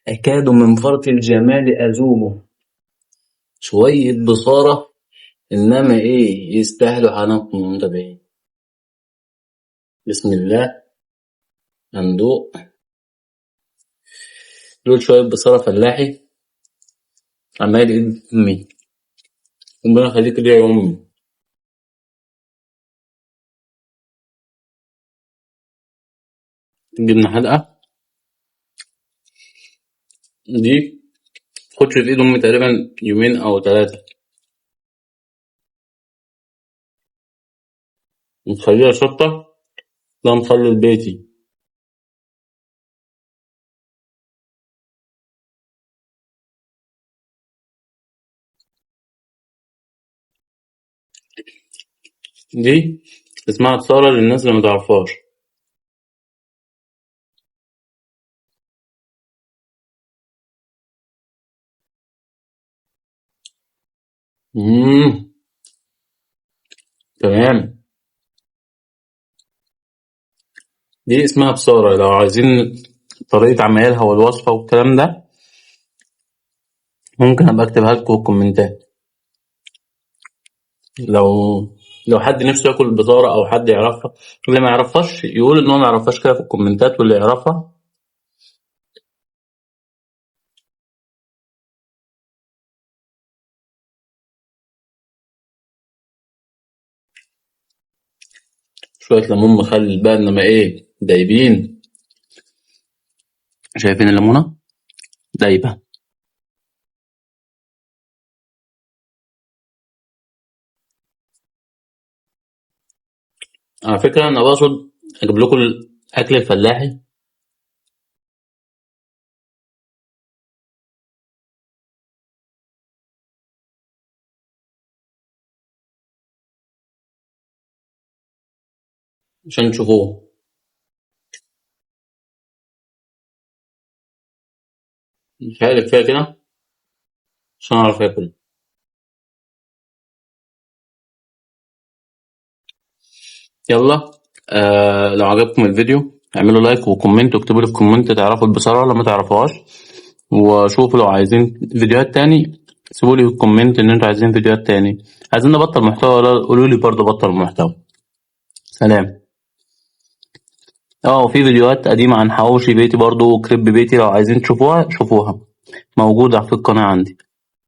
أكاد من فرط الجمال أذوبه. شوية بصارة، إنما إيه يستاهلوا حنانكم المتابعين. بسم الله. هندوق دول شوية بصارة فلاحي عمال إيد أمي. ربنا يخليك ليا يا أمي. جبنا حلقة دي خدش في إيد أمي تقريبا يومين أو 3. نخليها شطة. لا نخلي البيتي. دي اسمها بصارة للناس اللي متعرفهاش. تمام. دي اسمها بصارة. لو عايزين طريقة عمايلها والوصفة والكلام ده ممكن أبقى أكتبها لكم في الكومنتات. لو حد نفسه ياكل البصارة أو حد يعرفها، اللي ما يعرفهاش يقول إن هو ما يعرفهاش كده في الكومنتات، واللي يعرفها شوية ليمون مخلل بقى، إنما إيه دايبين. شايفين الليمونة دايبة. على فكرة أنا بقصد أجيب لكم الأكل الفلاحي عشان تشوفوه. مش عارف فيها كده عشان أعرف آكل. يلا. لو عجبكم الفيديو اعملوا لايك وكومنت، واكتبوا لي في الكومنت تعرفوا البصارة ولا ما تعرفوهاش. وشوفوا لو عايزين فيديوهات تاني سيبوا لي في الكومنت ان انتوا عايزين فيديوهات تاني. عايزين نبطل محتوى ولا قولوا لي برضه بطل محتوى. سلام. وفي فيديوهات قديمة عن حواوشي بيتي برضه وكريب بيتي، لو عايزين تشوفوها شوفوها، موجودة في القناة عندي.